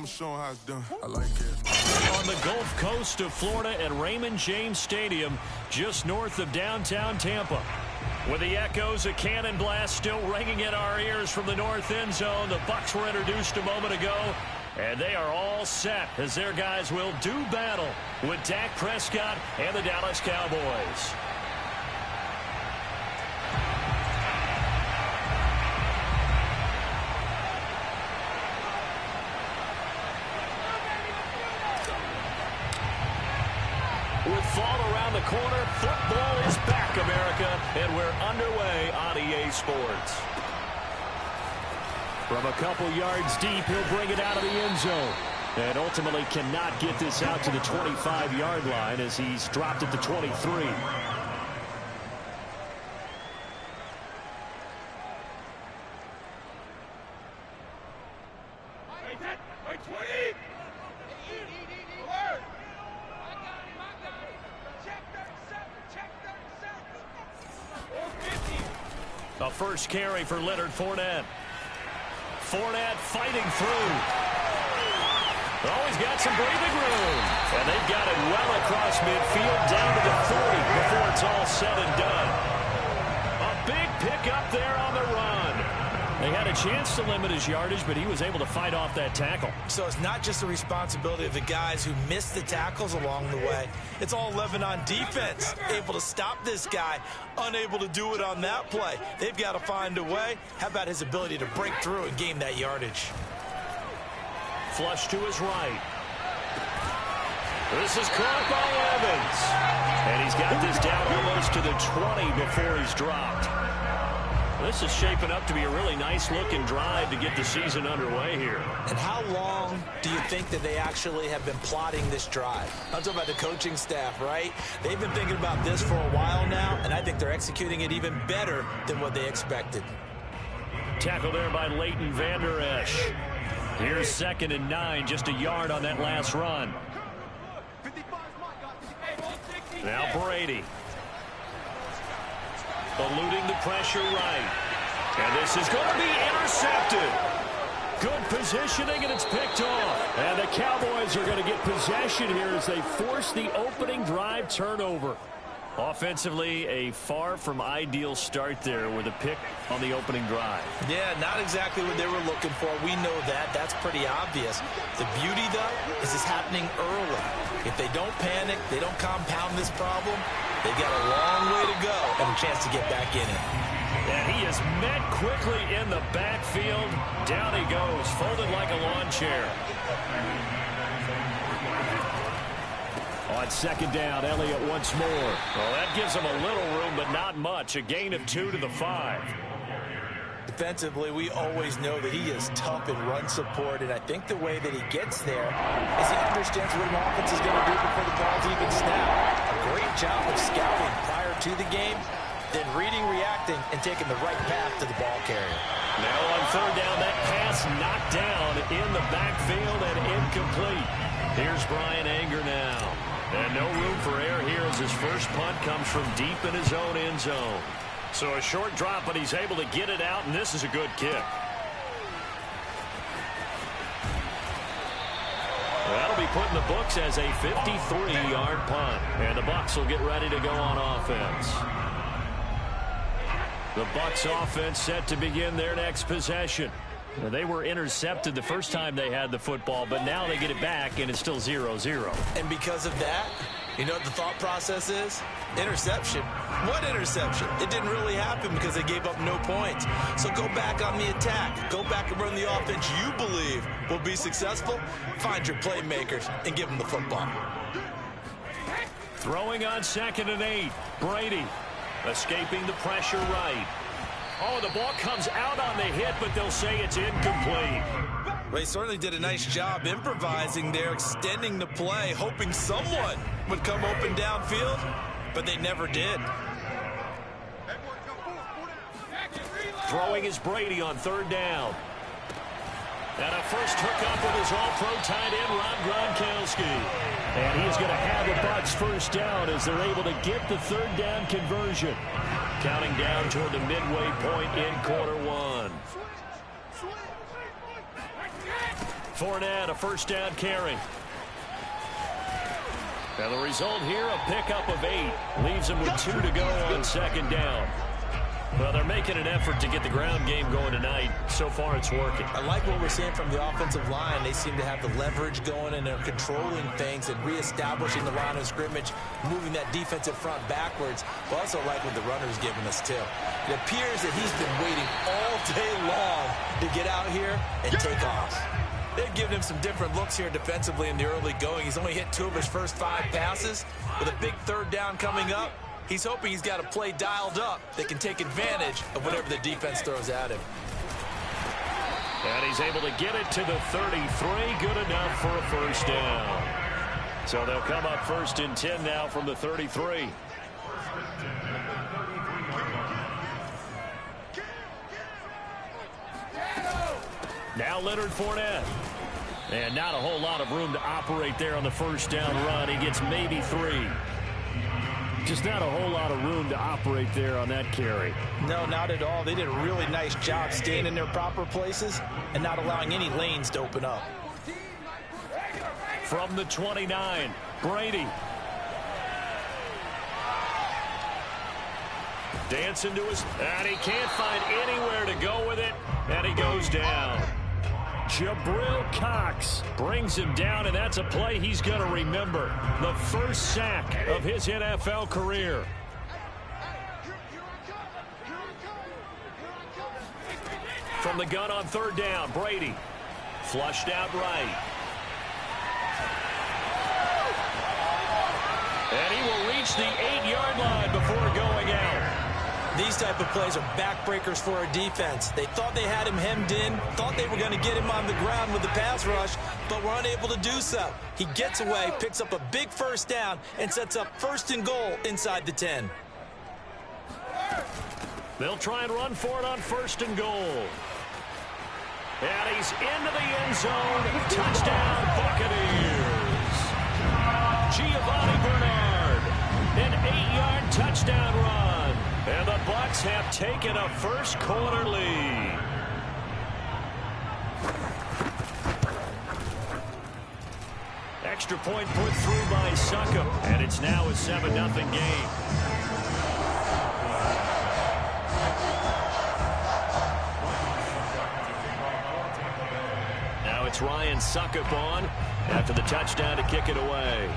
I'ma show him how it's done. I like it. On the Gulf Coast of Florida at Raymond James Stadium, just north of downtown Tampa. With the echoes of cannon blast still ringing in our ears from the north end zone, the Bucs were introduced a moment ago, and they are all set as their guys will do battle with Dak Prescott and the Dallas Cowboys. With fall around the corner, football is back, America, and we're underway on EA Sports. From a couple yards deep, he'll bring it out of the end zone. And ultimately cannot get this out to the 25-yard line as he's dropped it to 23. A first carry for Leonard Fournette. Fournette fighting through. Oh, he's got some breathing room. And they've got it well across midfield down to the 40 before it's all said and done. A big pickup there on the run. They had a chance to limit his yardage, but he was able to fight off that tackle. So it's not just the responsibility of the guys who missed the tackles along the way. It's all 11 on defense. Able to stop this guy, unable to do it on that play. They've got to find a way. How about his ability to break through and gain that yardage? Flush to his right. This is caught by Evans. And he's got this down almost to the 20 before he's dropped. This is shaping up to be a really nice-looking drive to get the season underway here. And how long do you think that they actually have been plotting this drive? I'm talking about the coaching staff, right? They've been thinking about this for a while now, and I think they're executing it even better than what they expected. Tackle there by Leighton Vander Esch. Here's 2nd and 9, just a yard on that last run. Now Brady. Eluding the pressure right. And this is going to be intercepted. Good positioning, and it's picked off. And the Cowboys are going to get possession here as they force the opening drive turnover. Offensively, a far from ideal start there with a pick on the opening drive. Yeah, not exactly what they were looking for. We know that. That's pretty obvious. The beauty, though, is it's happening early. If they don't panic, they don't compound this problem, they've got a long way to go and a chance to get back in it. And he is met quickly in the backfield. Down he goes, folded like a lawn chair. On 2nd down, Elliott once more. Well, that gives him a little room, but not much. A gain of 2 to the 5. Defensively, we always know that he is tough in run support, and I think the way that he gets there is he understands what an offense is going to do before the ball's even snapped. A great job of scouting prior to the game, then reading, reacting, and taking the right path to the ball carrier. Now on 3rd down, that pass knocked down in the backfield and incomplete. Here's Brian Anger now. And no room for error here as his first punt comes from deep in his own end zone. So a short drop, but he's able to get it out, and this is a good kick. That'll be put in the books as a 53-yard punt. And the Bucs will get ready to go on offense. The Bucs offense set to begin their next possession. They were intercepted the first time they had the football, but now they get it back, and it's still 0-0. And because of that, you know what the thought process is? Interception. What interception? It didn't really happen because they gave up no points. So go back on the attack. Go back and run the offense you believe will be successful. Find your playmakers and give them the football. Throwing on 2nd and 8. Brady escaping the pressure right. Oh, the ball comes out on the hit, but they'll say it's incomplete. Well, he certainly did a nice job improvising there, extending the play, hoping someone would come open downfield, but they never did. Throwing is Brady on 3rd down. And a first hookup with his all-pro tight end, Rob Gronkowski. And he's going to have the Bucs first down as they're able to get the 3rd down conversion. Counting down toward the midway point in quarter 1. Fournette, a first down carry. And the result here, a pickup of 8. Leaves him with 2 to go on second down. Well, they're making an effort to get the ground game going tonight. So far, it's working. I like what we're seeing from the offensive line. They seem to have the leverage going, and they're controlling things and reestablishing the line of scrimmage, moving that defensive front backwards. I also like what the runner's giving us, too. It appears that he's been waiting all day long to get out here and take off. They've given him some different looks here defensively in the early going. He's only hit 2 of his first 5 passes. With a big third down coming up, he's hoping he's got a play dialed up that can take advantage of whatever the defense throws at him. And he's able to get it to the 33. Good enough for a first down. So they'll come up 1st and 10 now from the 33. Now Leonard Fournette. And not a whole lot of room to operate there on the first down run. He gets maybe 3. Just not a whole lot of room to operate there on that carry. No, not at all. They did a really nice job staying in their proper places and not allowing any lanes to open up. From the 29, Brady. Dancing to his, and he can't find anywhere to go with it, and he goes down. Jabril Cox brings him down, and that's a play he's going to remember. The first sack of his NFL career. From the gun on 3rd down, Brady. Flushed out right. And he will reach the 8-yard line before going out. These type of plays are backbreakers for our defense. They thought they had him hemmed in, thought they were going to get him on the ground with the pass rush, but were unable to do so. He gets away, picks up a big first down, and sets up 1st and goal inside the 10. They'll try and run for it on 1st and goal. And he's into the end zone. Touchdown, Buccaneers. Giovanni Bernard, an 8-yard touchdown run. And the Bucs have taken a first quarter lead. Extra point put through by Succop. And it's now a 7-0 game. Now it's Ryan Succop on after the touchdown to kick it away.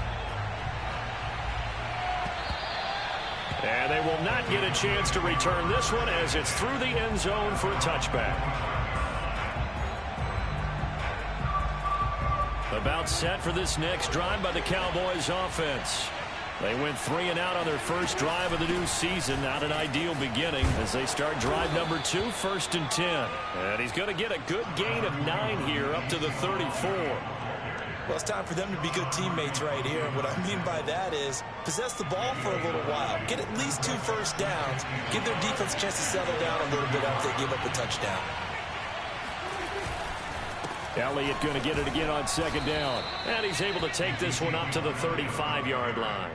And they will not get a chance to return this one as it's through the end zone for a touchback. About set for this next drive by the Cowboys offense. They went 3 and out on their first drive of the new season. Not an ideal beginning as they start drive number 2, 1st and 10. And he's going to get a good gain of 9 here up to the 34. Well, it's time for them to be good teammates right here. And what I mean by that is possess the ball for a little while. Get at least 2 first downs. Give their defense a chance to settle down a little bit after they give up a touchdown. Elliott going to get it again on 2nd down. And he's able to take this one up to the 35-yard line.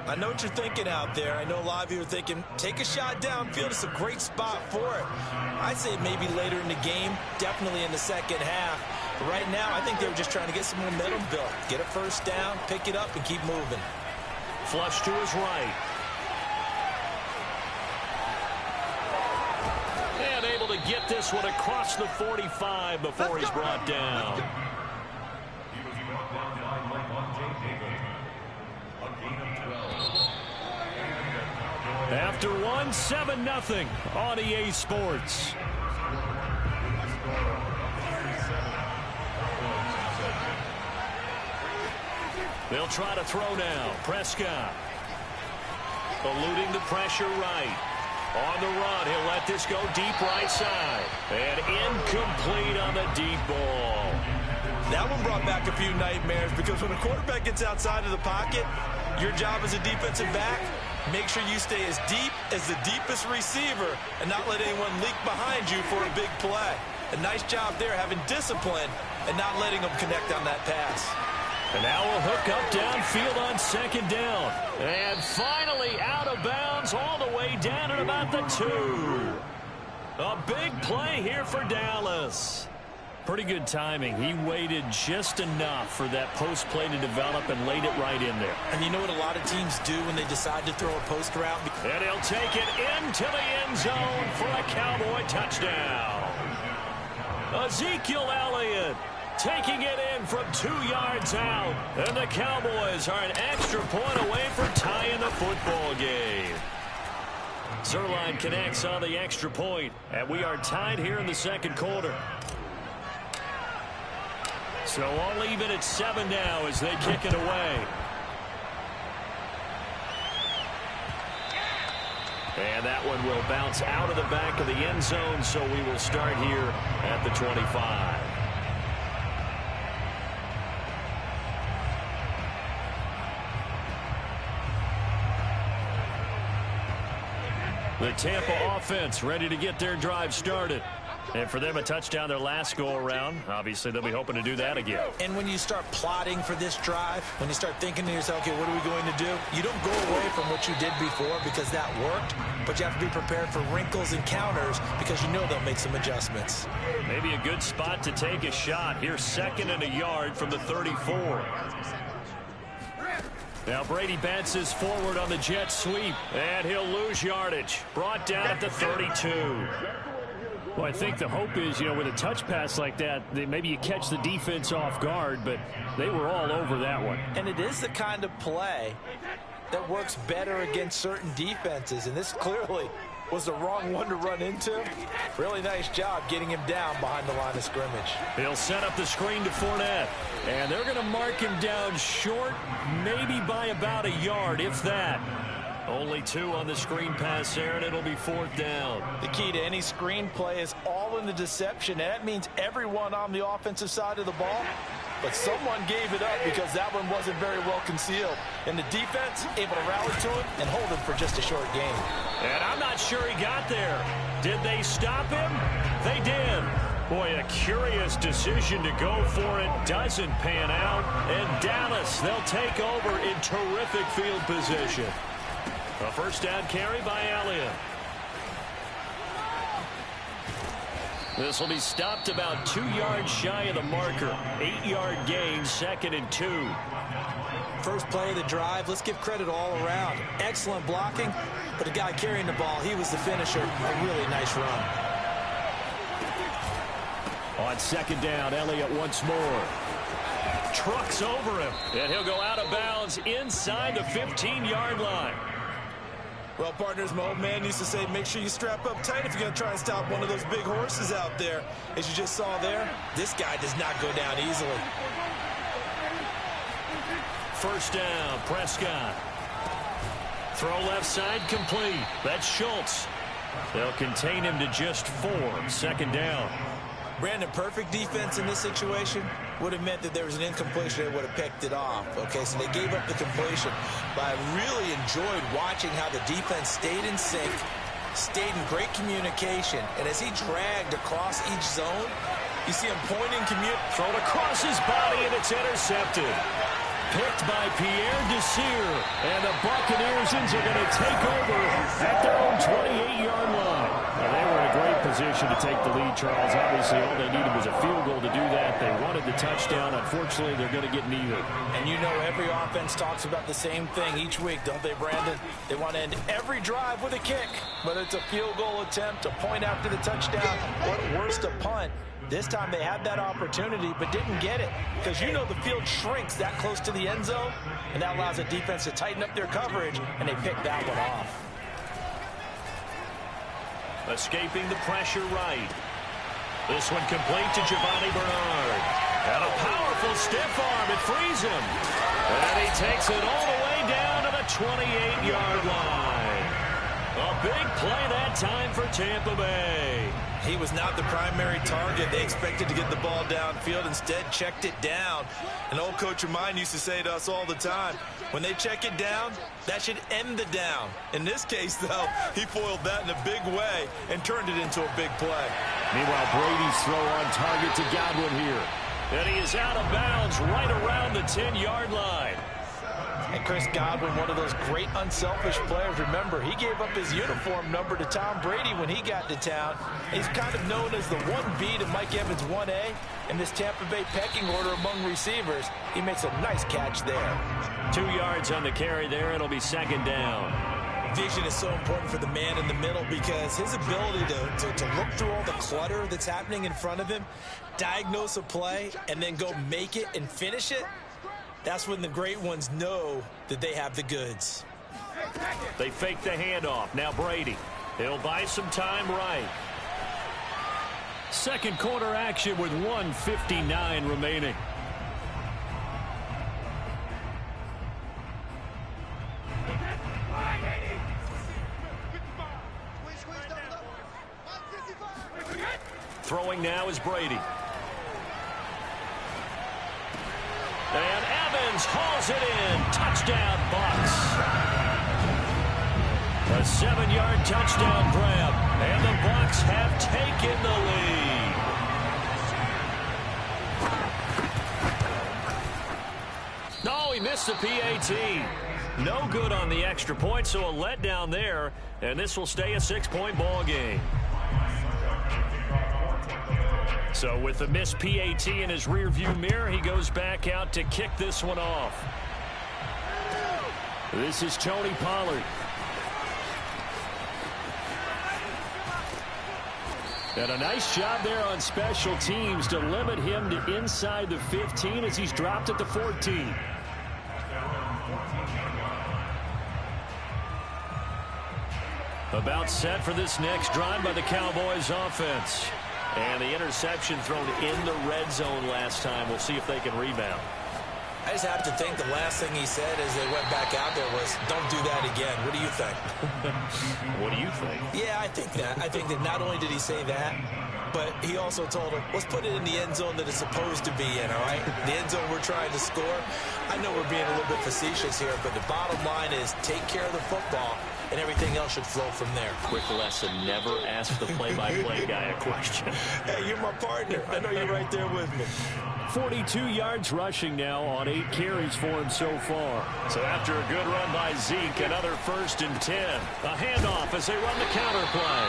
I know what you're thinking out there. I know a lot of you are thinking, take a shot downfield. It's a great spot for it. I'd say maybe later in the game, definitely in the second half. But right now, I think they were just trying to get some momentum built. Get a first down, pick it up, and keep moving. Flush to his right. And able to get this one across the 45 before he's brought down. After one, 7-0 on EA Sports. They'll try to throw now. Prescott eluding the pressure right. On the run, he'll let this go deep right side. And incomplete on the deep ball. That one brought back a few nightmares because when a quarterback gets outside of the pocket, your job as a defensive back, make sure you stay as deep as the deepest receiver and not let anyone leak behind you for a big play. A nice job there having discipline and not letting them connect on that pass. And now we'll hook up downfield on 2nd down. And finally out of bounds all the way down at about the 2. A big play here for Dallas. Pretty good timing. He waited just enough for that post play to develop and laid it right in there. And you know what a lot of teams do when they decide to throw a post route? And he'll take it into the end zone for a Cowboy touchdown. Ezekiel Elliott taking it in from 2 yards out. And the Cowboys are an extra point away from tying the football game. Zuerlein connects on the extra point, and we are tied here in the second quarter. So all even at 7 now as they kick it away. And that one will bounce out of the back of the end zone, so we will start here at the 25. The Tampa offense ready to get their drive started. And for them, a touchdown their last go-around. Obviously, they'll be hoping to do that again. And when you start plotting for this drive, when you start thinking to yourself, okay, what are we going to do? You don't go away from what you did before because that worked, but you have to be prepared for wrinkles and counters because you know they'll make some adjustments. Maybe a good spot to take a shot. Here's 2nd and a yard from the 34. Now Brady bounces forward on the jet sweep, and he'll lose yardage. Brought down at the 32. Well, I think the hope is, with a touch pass like that, maybe you catch the defense off guard, but they were all over that one. And it is the kind of play that works better against certain defenses, and this clearly was the wrong one to run into. Really nice job getting him down behind the line of scrimmage. He'll set up the screen to Fournette, and they're going to mark him down short, maybe by about a yard, if that. Only 2 on the screen pass there, and it'll be 4th down. The key to any screen play is all in the deception, and that means everyone on the offensive side of the ball. But someone gave it up because that one wasn't very well concealed. And the defense able to rally to him and hold him for just a short game. And I'm not sure he got there. Did they stop him? They did. Boy, a curious decision to go for it. Doesn't pan out. And Dallas, they'll take over in terrific field position. A first down carry by Elliott. This will be stopped about 2 yards shy of the marker. 8-yard gain, 2nd and 2. First play of the drive. Let's give credit all around. Excellent blocking, but the guy carrying the ball, he was the finisher. A really nice run. On 2nd down, Elliott once more. Trucks over him, and he'll go out of bounds inside the 15-yard line. Well, partners, my old man used to say, make sure you strap up tight if you're going to try and stop one of those big horses out there. As you just saw there, this guy does not go down easily. First down, Prescott. Throw left side complete. That's Schultz. They'll contain him to just 4. 2nd down. Brandon, perfect defense in this situation would have meant that there was an incompletion. They would have picked it off. Okay, so they gave up the completion. But I really enjoyed watching how the defense stayed in sync, stayed in great communication. And as he dragged across each zone, you see him pointing, thrown across his body, and it's intercepted. Picked by Pierre Desir. And the Buccaneers are going to take over at their own 28-yard line. Well, they were in a great position to take the lead, Charles. Obviously, all they needed was a field goal to do that. They wanted the touchdown. Unfortunately, they're going to get neither. And you know every offense talks about the same thing each week, don't they, Brandon? They want to end every drive with a kick, whether it's a field goal attempt, a point after the touchdown, or at worst, a punt. This time they had that opportunity but didn't get it because you know the field shrinks that close to the end zone, and that allows the defense to tighten up their coverage, and they picked that one off. Escaping the pressure right. This one complete to Giovanni Bernard. And a powerful stiff arm. It frees him. And he takes it all the way down to the 28-yard line. A big play that time for Tampa Bay. He was not the primary target. They expected to get the ball downfield. Instead, checked it down. An old coach of mine used to say to us all the time, when they check it down, that should end the down. In this case, though, he foiled that in a big way and turned it into a big play. Meanwhile, Brady's throw on target to Godwin here. And he is out of bounds right around the 10-yard line. And Chris Godwin, one of those great unselfish players. Remember, he gave up his uniform number to Tom Brady when he got to town. He's kind of known as the 1B to Mike Evans 1A in this Tampa Bay pecking order among receivers. He makes a nice catch there. 2 yards on the carry there. It'll be second down. Vision is so important for the man in the middle because his ability to look through all the clutter that's happening in front of him, diagnose a play, and then go make it and finish it, that's when the great ones know that they have the goods. They fake the handoff. Now Brady. He'll buy some time right. Second quarter action with 1:59 remaining. Throwing now is Brady. And Evans hauls it in. Touchdown, Bucs. A 7-yard touchdown grab. And the Bucs have taken the lead. No, he missed the PAT. No good on the extra point, so a letdown there. And this will stay a 6-point ball game. So with the missed PAT in his rearview mirror, he goes back out to kick this one off. This is Tony Pollard. And a nice job there on special teams to limit him to inside the 15 as he's dropped at the 14. About set for this next drive by the Cowboys offense. And the interception thrown in the red zone last time. We'll see if they can rebound. I just have to think the last thing he said as they went back out there was, don't do that again. What do you think? What do you think? Yeah, I think that. I think that not only did he say that, but he also told him, let's put it in the end zone that it's supposed to be in, all right? The end zone we're trying to score. I know we're being a little bit facetious here, but the bottom line is take care of the football, and everything else should flow from there. Quick lesson, never ask the play-by-play guy a question. Hey, you're my partner. I know you're right there with me. 42 yards rushing now on 8 carries for him so far. So after a good run by Zeke, another 1st and 10. A handoff as they run the counter play.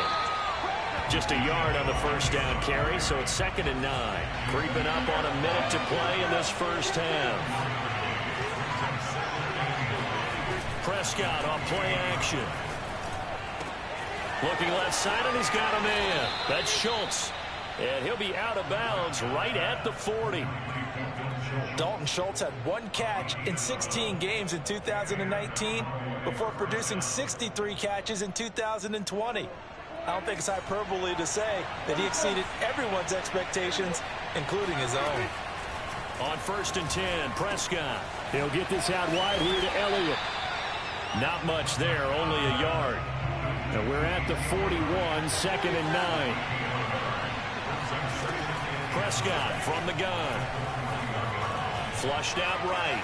Just a yard on the first down carry, so it's 2nd and 9. Creeping up on a minute to play in this first half. Prescott on play action. Looking left side, and he's got a man. That's Schultz. And he'll be out of bounds right at the 40. Dalton Schultz had 1 catch in 16 games in 2019 before producing 63 catches in 2020. I don't think it's hyperbole to say that he exceeded everyone's expectations, including his own. On 1st and 10, Prescott. He'll get this out wide here to Elliott. Not much there, only a yard. And we're at the 41, 2nd and 9. Prescott from the gun. Flushed out right.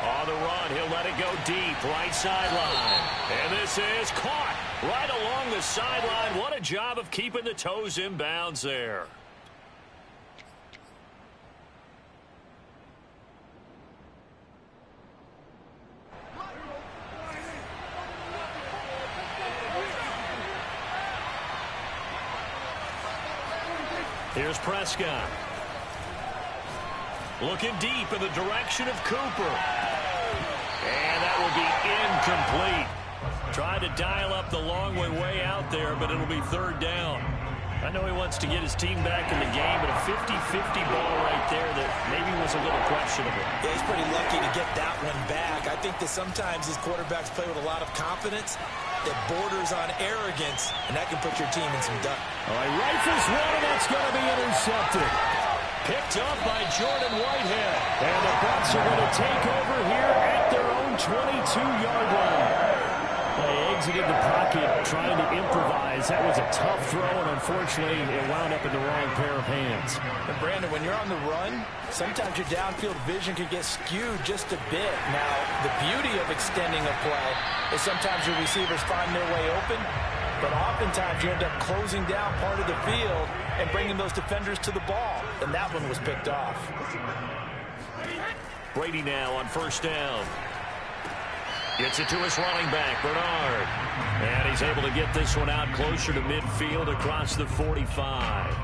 On the run, he'll let it go deep, right sideline. And this is caught right along the sideline. What a job of keeping the toes in bounds there. Here's Prescott. Looking deep in the direction of Cooper. And that will be incomplete. Tried to dial up the long way out there, but it'll be 3rd down. I know he wants to get his team back in the game, but a 50-50 ball right there that maybe was a little questionable. Yeah, he's pretty lucky to get that one back. I think that sometimes these quarterbacks play with a lot of confidence that borders on arrogance, and that can put your team in some duck. All right, rifles one, and that's going to be intercepted. Picked up by Jordan Whitehead. And the Bucs are going to take over here at their own 22-yard line. They exited the pocket trying to improvise. That was a tough throw, and unfortunately, it wound up in the wrong pair of hands. And Brandon, when you're on the run, sometimes your downfield vision can get skewed just a bit. Now, the beauty of extending a play is sometimes your receivers find their way open, but oftentimes you end up closing down part of the field and bringing those defenders to the ball. And that one was picked off. Brady now on first down. Gets it to his running back, Bernard. And he's able to get this one out closer to midfield across the 45.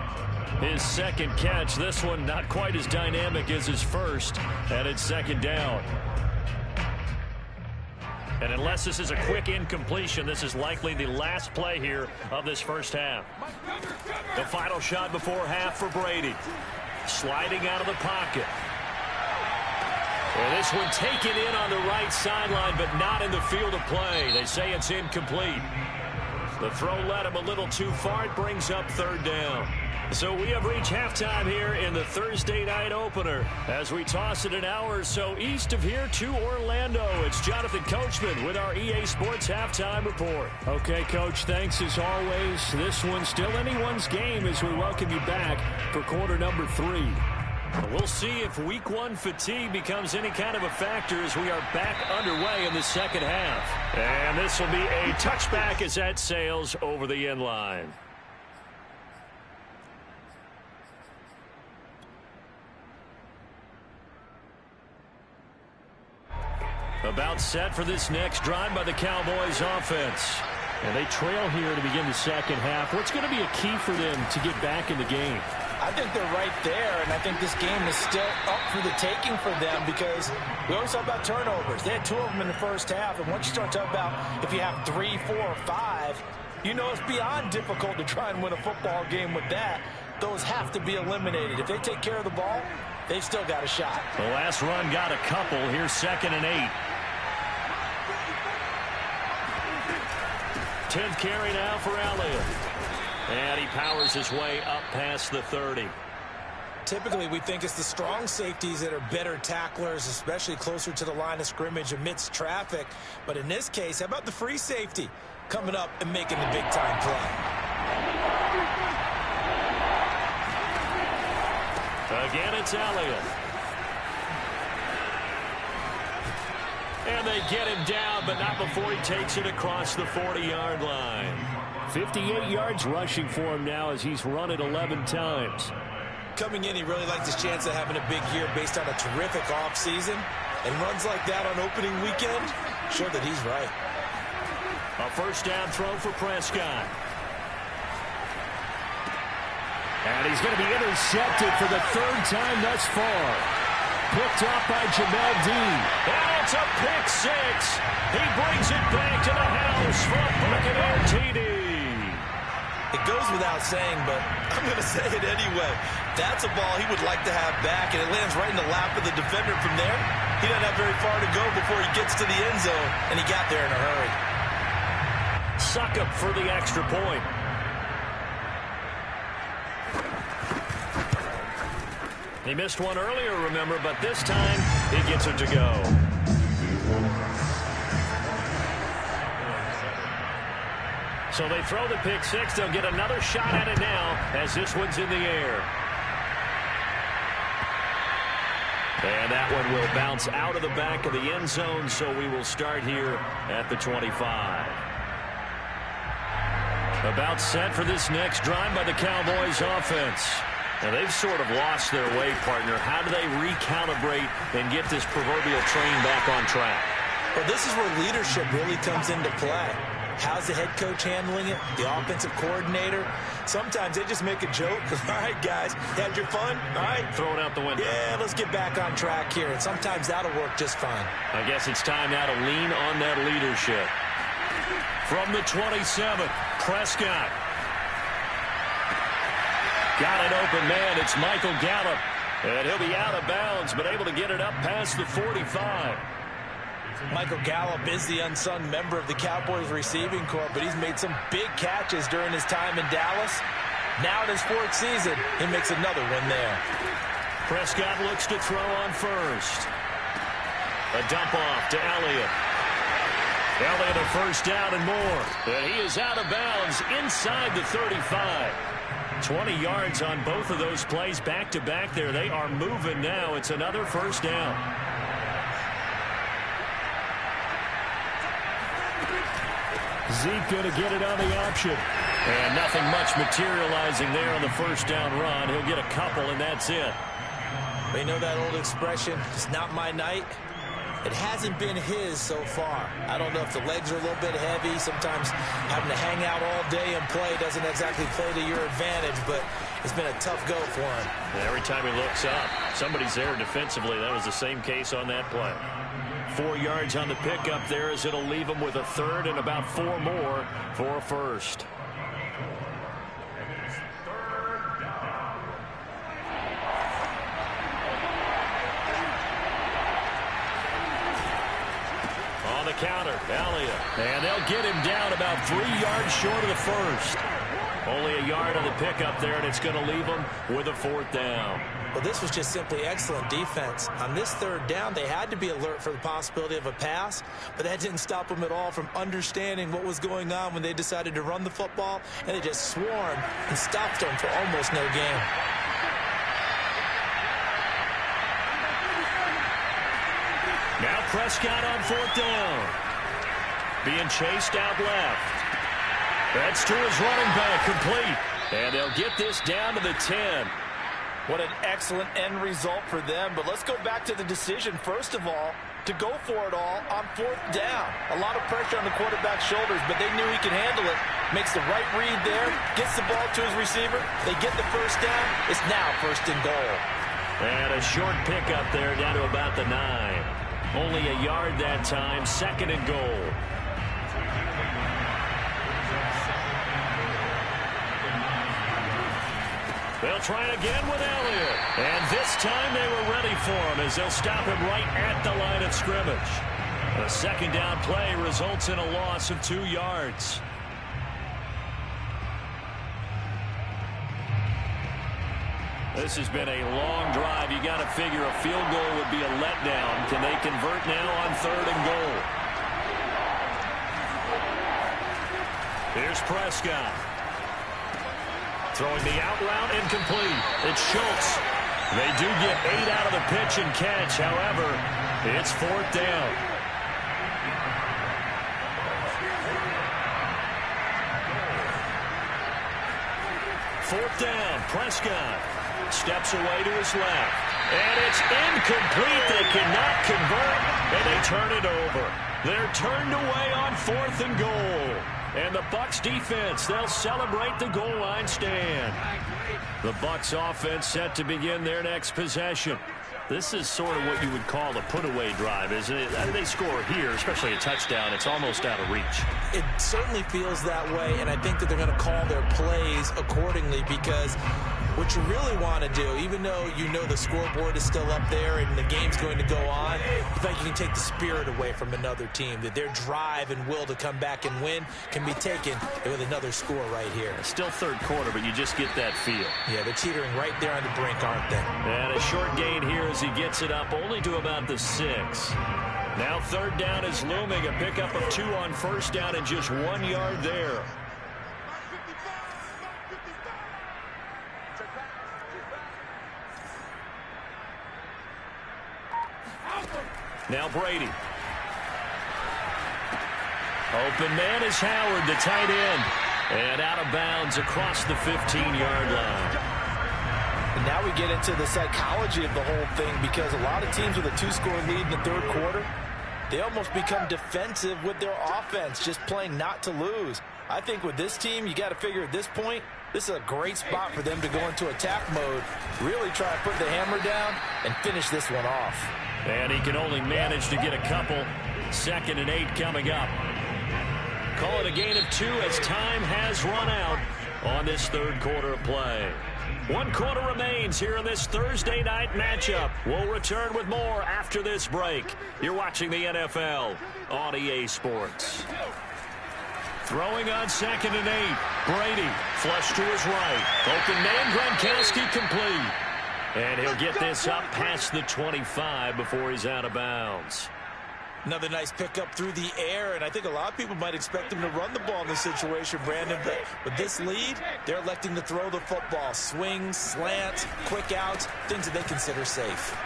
His second catch, this one not quite as dynamic as his first, and it's second down. And unless this is a quick incompletion, this is likely the last play here of this first half. The final shot before half for Brady. Sliding out of the pocket. And this one taken in on the right sideline, but not in the field of play. They say it's incomplete. The throw led him a little too far. It brings up third down. So we have reached halftime here in the Thursday night opener as we toss it an hour or so east of here to Orlando. It's Jonathan Coachman with our EA Sports Halftime Report. Okay, Coach, thanks as always. This one's still anyone's game as we welcome you back for quarter number 3. We'll see if week 1 fatigue becomes any kind of a factor as we are back underway in the second half. And this will be a touchback as that sails over the end line. About set for this next drive by the Cowboys offense. And they trail here to begin the second half. What's going to be a key for them to get back in the game? I think they're right there, and I think this game is still up for the taking for them because we always talk about turnovers. They had 2 of them in the first half, and once you start talking about if you have 3, 4, or 5, you know it's beyond difficult to try and win a football game with that. Those have to be eliminated. If they take care of the ball, they've still got a shot. The last run got a couple. Here's 2nd and 8. 10th carry now for Elliott. And he powers his way up past the 30. Typically, we think it's the strong safeties that are better tacklers, especially closer to the line of scrimmage amidst traffic. But in this case, how about the free safety coming up and making the big-time play? Again, it's Elliott. And they get him down, but not before he takes it across the 40-yard line. 58 yards rushing for him now as he's run it 11 times. Coming in, he really liked his chance of having a big year based on a terrific offseason. And runs like that on opening weekend show that he's right. A first down throw for Prescott. And he's going to be intercepted for the 3rd time thus far. Picked off by Jamel Dean. And it's a pick 6. He brings it back to the house for a Buccaneer TD. It goes without saying, but I'm going to say it anyway. That's a ball he would like to have back, and it lands right in the lap of the defender from there. He doesn't have very far to go before he gets to the end zone, and he got there in a hurry. Succop for the extra point. He missed one earlier, remember, but this time he gets it to go. So they throw the pick 6. They'll get another shot at it now as this one's in the air. And that one will bounce out of the back of the end zone, so we will start here at the 25. About set for this next drive by the Cowboys offense. Now, they've sort of lost their way, partner. How do they recalibrate and get this proverbial train back on track? Well, this is where leadership really comes into play. How's the head coach handling it? The offensive coordinator? Sometimes they just make a joke. All right, guys, had your fun? All right. Throw it out the window. Yeah, let's get back on track here. And sometimes that'll work just fine. I guess it's time now to lean on that leadership. From the 27, Prescott. Got an open man. It's Michael Gallup. And he'll be out of bounds, but able to get it up past the 45. Michael Gallup is the unsung member of the Cowboys receiving corps, but he's made some big catches during his time in Dallas. Now in his 4th season, he makes another one there. Prescott looks to throw on first. A dump off to Elliott. Elliott a first down and more. And he is out of bounds inside the 35. 20 yards on both of those plays back-to-back there. They are moving now. It's another first down. Zeke going to get it on the option. And nothing much materializing there on the first down run. He'll get a couple, and that's it. But you know that old expression, it's not my night? It hasn't been his so far. I don't know if the legs are a little bit heavy. Sometimes having to hang out all day and play doesn't exactly play to your advantage, but it's been a tough go for him. And every time he looks up, somebody's there defensively. That was the same case on that play. 4 yards on the pickup there as it'll leave him with a third and about 4 more for a first. On the counter, Elliott. And they'll get him down about 3 yards short of the first. Only a yard on the pickup there, and it's going to leave him with a 4th down. Well, this was just simply excellent defense. On this 3rd down, they had to be alert for the possibility of a pass, but that didn't stop them at all from understanding what was going on when they decided to run the football, and they just swarmed and stopped them for almost no gain. Now Prescott on 4th down. Being chased out left. That's to his running back, complete. And they'll get this down to the 10. What an excellent end result for them. But let's go back to the decision, first of all, to go for it all on 4th down. A lot of pressure on the quarterback's shoulders, but they knew he could handle it. Makes the right read there, gets the ball to his receiver. They get the first down. It's now 1st and goal. And a short pickup there down to about the 9. Only a yard that time, 2nd and goal. They'll try it again with Elliott. And this time they were ready for him as they'll stop him right at the line of scrimmage. A 2nd down play results in a loss of 2 yards. This has been a long drive. You got to figure a field goal would be a letdown. Can they convert now on 3rd and goal? Here's Prescott. Throwing the out route incomplete. It's Schultz. They do get 8 out of the pitch and catch. However, it's 4th down. Fourth down, Prescott steps away to his left. And it's incomplete. They cannot convert, and they turn it over. They're turned away on 4th and goal. And the Bucs defense, they'll celebrate the goal line stand. The Bucs offense set to begin their next possession. This is sort of what you would call a put-away drive, isn't it? They score here, especially a touchdown. It's almost out of reach. It certainly feels that way, and I think that they're going to call their plays accordingly because what you really want to do, even though you know the scoreboard is still up there and the game's going to go on, I think you can take the spirit away from another team, that their drive and will to come back and win can be taken with another score right here. Still 3rd quarter, but you just get that feel. Yeah, they're teetering right there on the brink, aren't they? And a short gain here as he gets it up only to about the 6. Now 3rd down is looming, a pickup of 2 on 1st down and just 1 yard there. Now Brady. Open man is Howard, the tight end. And out of bounds across the 15-yard line. And now we get into the psychology of the whole thing because a lot of teams with a 2-score lead in the 3rd quarter, they almost become defensive with their offense, just playing not to lose. I think with this team, you got to figure at this point, this is a great spot for them to go into attack mode, really try to put the hammer down and finish this one off. And he can only manage to get a couple. 2nd and 8 coming up. Call it a gain of 2 as time has run out on this 3rd quarter of play. 1 quarter remains here in this Thursday night matchup. We'll return with more after this break. You're watching the NFL on EA Sports. Throwing on 2nd and 8. Brady flush to his right. Open man, Gronkowski complete. And he'll get this up past the 25 before he's out of bounds. Another nice pickup through the air, and I think a lot of people might expect him to run the ball in this situation, Brandon, but with this lead, they're electing to throw the football. Swings, slants, quick outs, things that they consider safe.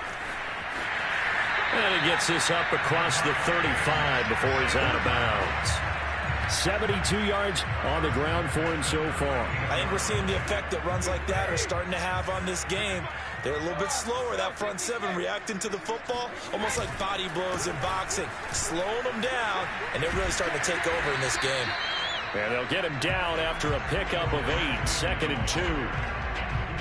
And he gets this up across the 35 before he's out of bounds. 72 yards on the ground for him so far. I think we're seeing the effect that runs like that are starting to have on this game. They're a little bit slower, that front seven, reacting to the football, almost like body blows in boxing, slowing them down, and they're really starting to take over in this game. And they'll get him down after a pickup of 8, 2nd and 2.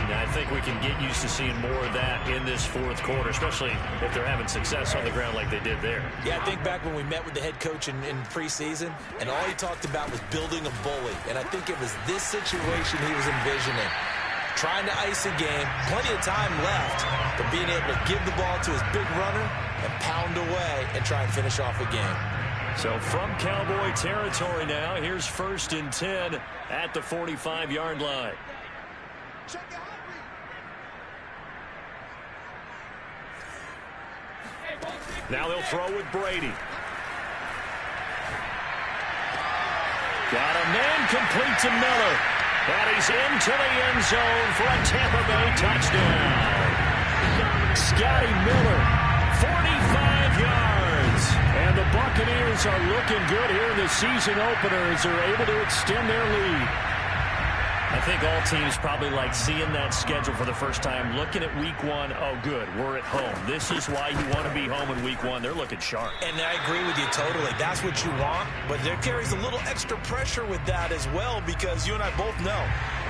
And I think we can get used to seeing more of that in this fourth quarter, especially if they're having success on the ground like they did there. Yeah, I think back when we met with the head coach in preseason, and all he talked about was building a bully. And I think it was this situation he was envisioning. Trying to ice a game, plenty of time left, but being able to give the ball to his big runner and pound away and try and finish off a game. So from Cowboy territory now, here's 1st and 10 at the 45-yard line. Now they'll throw with Brady. Got a man complete to Miller. And he's into the end zone for a Tampa Bay touchdown. Scotty Miller, 45 yards. And the Buccaneers are looking good here in the season opener as they're able to extend their lead. I think all teams probably like seeing that schedule for the first time, looking at week 1. Oh, good, we're at home. This is why you want to be home in week 1. They're looking sharp. And I agree with you totally. That's what you want, but there carries a little extra pressure with that as well, because you and I both know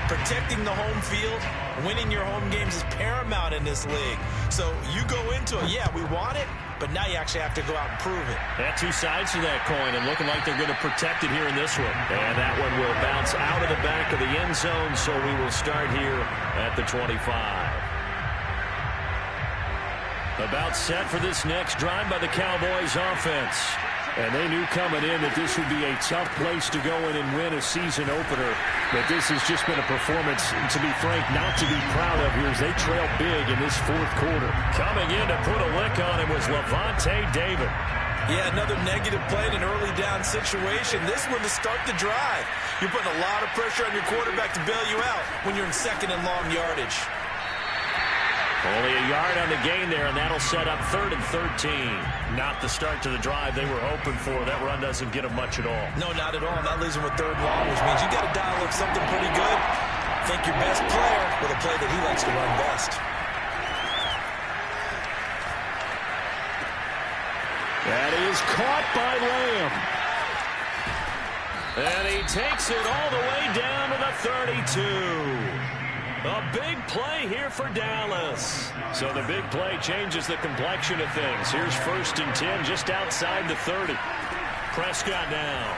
protecting the home field, winning your home games is paramount in this league. So you go into it, yeah, we want it, but now you actually have to go out and prove it. Yeah, 2 sides to that coin, and looking like they're going to protect it here in this one. And that one will bounce out of the back of the end zone, so we will start here at the 25. About set for this next drive by the Cowboys offense. And they knew coming in that this would be a tough place to go in and win a season opener. But this has just been a performance, to be frank, not to be proud of here as they trail big in this fourth quarter. Coming in to put a lick on him was Lavonte David. Yeah, another negative play in an early down situation. This one to start the drive. You're putting a lot of pressure on your quarterback to bail you out when you're in 2nd and long yardage. Only a yard on the gain there, and that'll set up 3rd and 13. Not the start to the drive they were hoping for. That run doesn't get them much at all. No, not at all. And that leaves them with 3rd and long, which means you got to dial up something pretty good. Think your best player with a play that he likes to run best. That is caught by Lamb. And he takes it all the way down to the 32. A big play here for Dallas. So the big play changes the complexion of things. Here's 1st and 10 just outside the 30. Prescott now.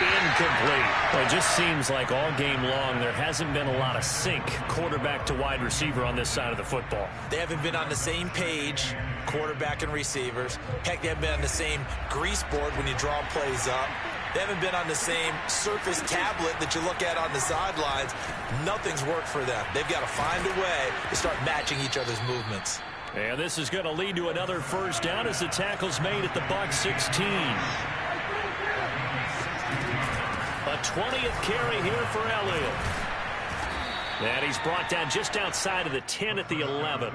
Incomplete. It just seems like all game long there hasn't been a lot of sync quarterback to wide receiver on this side of the football. They haven't been on the same page, quarterback and receivers. Heck, they haven't been on the same grease board when you draw plays up. They haven't been on the same surface tablet that you look at on the sidelines. Nothing's worked for them. They've got to find a way to start matching each other's movements. And this is going to lead to another 1st down as the tackle's made at the Bucs 16. A 20th carry here for Elliott. And he's brought down just outside of the 10 at the 11.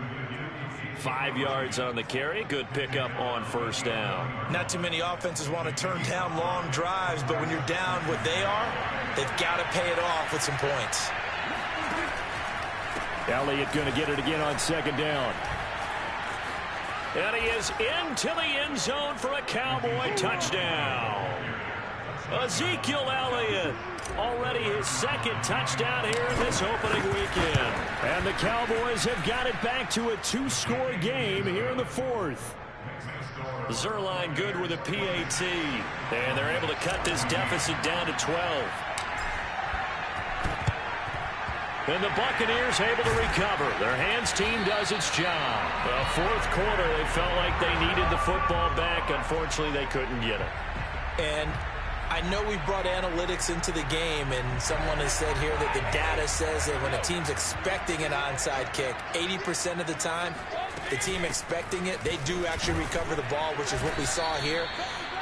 5 yards on the carry. Good pickup on 1st down. Not too many offenses want to turn down long drives, but when you're down what they are, they've got to pay it off with some points. Elliott going to get it again on 2nd down. And he is into the end zone for a Cowboy touchdown. Ezekiel Elliott, already his 2nd touchdown here in this opening weekend. And the Cowboys have got it back to a 2-score game here in the 4th. Zerline good with a PAT. And they're able to cut this deficit down to 12. And the Buccaneers able to recover. Their hands team does its job. The fourth quarter, they felt like they needed the football back. Unfortunately, they couldn't get it. And I know we've brought analytics into the game, and someone has said here that the data says that when a team's expecting an onside kick, 80% of the time, the team expecting it, they do actually recover the ball, which is what we saw here.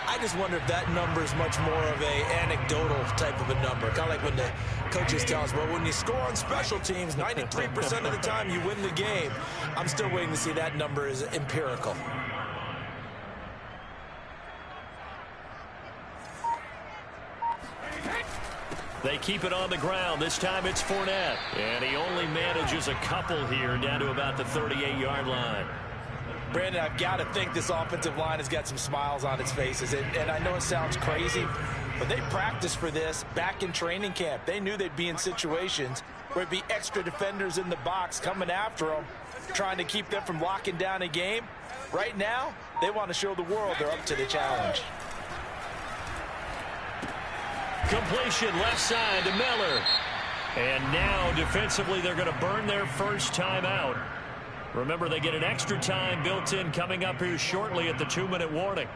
I just wonder if that number is much more of a anecdotal type of a number. Kind of like when the coaches tell us, well, when you score on special teams, 93% of the time you win the game. I'm still waiting to see that number is empirical. They keep it on the ground. This time it's Fournette. And he only manages a couple here down to about the 38-yard line. Brandon, I've got to think this offensive line has got some smiles on its faces. And I know it sounds crazy, but they practiced for this back in training camp. They knew they'd be in situations where it'd be extra defenders in the box coming after them, trying to keep them from locking down a game. Right now, they want to show the world they're up to the challenge. Completion left side to Miller. And now defensively they're going to burn their first time out. Remember, they get an extra time built in coming up here shortly at the 2-minute warning.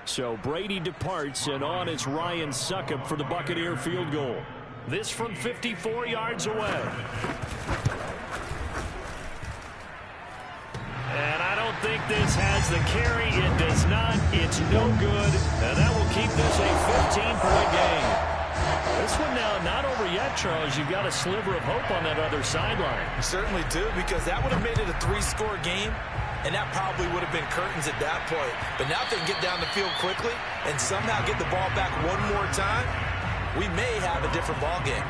So Brady departs, and on is Ryan Succop for the Buccaneer field goal. This from 54 yards away. And I don't think this has the carry. It does not. It's no good. And that will keep this a 15-point game. This one now not over yet, Charles. You've got a sliver of hope on that other sideline. You certainly do, because that would have made it a 3-score game, and that probably would have been curtains at that point. But now if they can get down the field quickly and somehow get the ball back one more time, we may have a different ball game.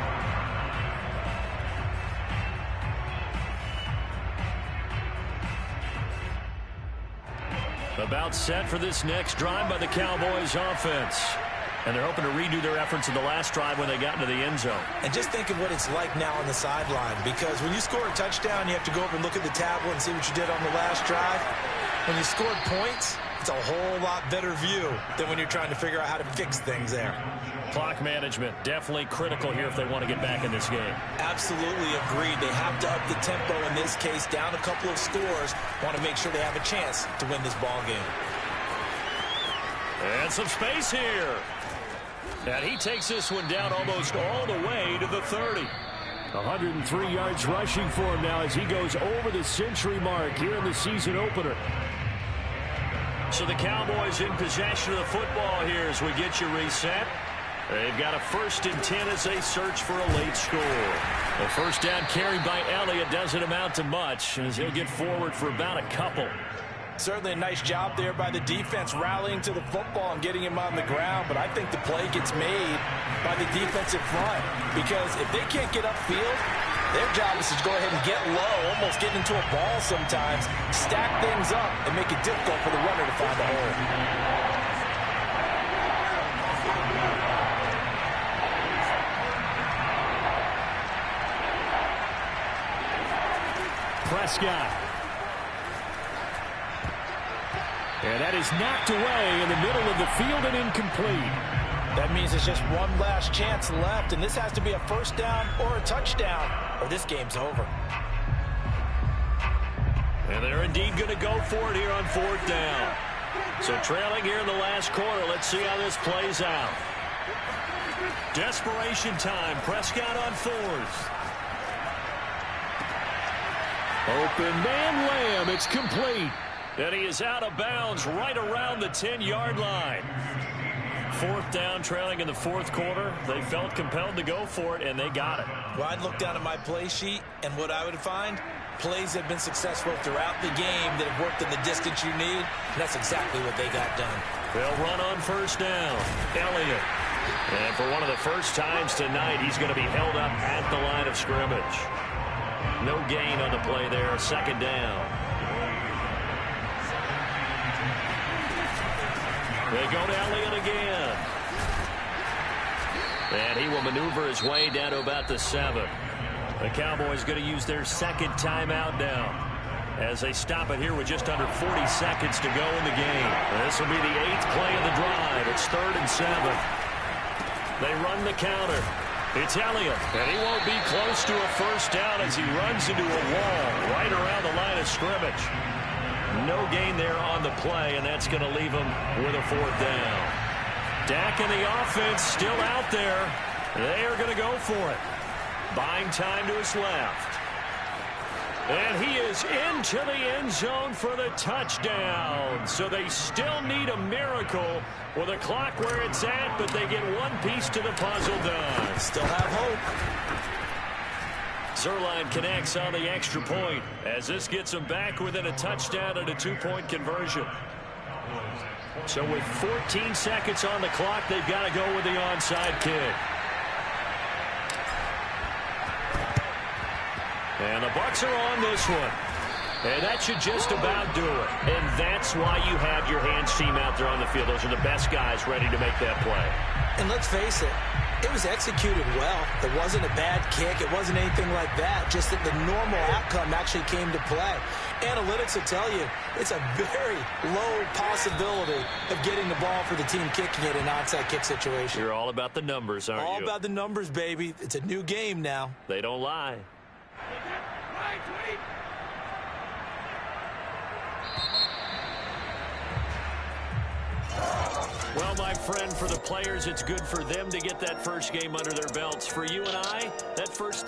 About set for this next drive by the Cowboys offense. And they're hoping to redo their efforts in the last drive when they got into the end zone. And just think of what it's like now on the sideline, because when you score a touchdown, you have to go over and look at the tablet and see what you did on the last drive. When you scored points, it's a whole lot better view than when you're trying to figure out how to fix things there. Clock management, definitely critical here if they want to get back in this game. Absolutely agreed. They have to up the tempo in this case, down a couple of scores. Want to make sure they have a chance to win this ball game. And some space here. And he takes this one down almost all the way to the 30. 103 yards rushing for him now as he goes over the century mark here in the season opener. So the Cowboys in possession of the football here as we get you reset. They've got a 1st and 10 as they search for a late score. The first down carried by Elliott doesn't amount to much as he'll get forward for about a couple. Certainly a nice job there by the defense rallying to the football and getting him on the ground, but I think the play gets made by the defensive front, because if they can't get upfield, their job is to go ahead and get low, almost get into a ball sometimes, stack things up, and make it difficult for the runner to find a hole. Prescott. And that is knocked away in the middle of the field and incomplete. That means it's just one last chance left, and this has to be a first down or a touchdown, or this game's over. And they're indeed going to go for it here on 4th down. So trailing here in the last quarter, let's see how this plays out. Desperation time. Prescott on 4th. Open man Lamb. It's complete. And he is out of bounds right around the 10-yard line. 4th down, trailing in the 4th quarter. They felt compelled to go for it, and they got it. Well, I'd look down at my play sheet, and what I would find, plays have been successful throughout the game that have worked in the distance you need, and that's exactly what they got done. They'll run on 1st down. Elliott. And for one of the first times tonight, he's going to be held up at the line of scrimmage. No gain on the play there. 2nd down. They go to Elliott again. And he will maneuver his way down to about the 7. The Cowboys going to use their 2nd timeout now as they stop it here with just under 40 seconds to go in the game. This will be the 8th play of the drive. It's 3rd and 7. They run the counter. It's Elliott, and he won't be close to a first down as he runs into a wall right around the line of scrimmage. No gain there on the play, and that's going to leave him with a 4th down. Dak and the offense still out there. They are going to go for it. Buying time to his left. And he is into the end zone for the touchdown. So they still need a miracle with a clock where it's at, but they get one piece to the puzzle done. Still have hope. Zuerlein connects on the extra point as this gets them back within a touchdown and a 2-point conversion. So with 14 seconds on the clock, they've got to go with the onside kick. And the Bucks are on this one. And that should just about do it. And that's why you have your hands team out there on the field. Those are the best guys ready to make that play. And let's face it, it was executed well. It wasn't a bad kick. It wasn't anything like that. Just that the normal outcome actually came to play. Analytics will tell you it's a very low possibility of getting the ball for the team kicking it in an onside kick situation. You're all about the numbers, aren't you? All about the numbers, baby. It's a new game now. They don't lie. Well, my friend, for the players, it's good for them to get that first game under their belts. For you and I, that first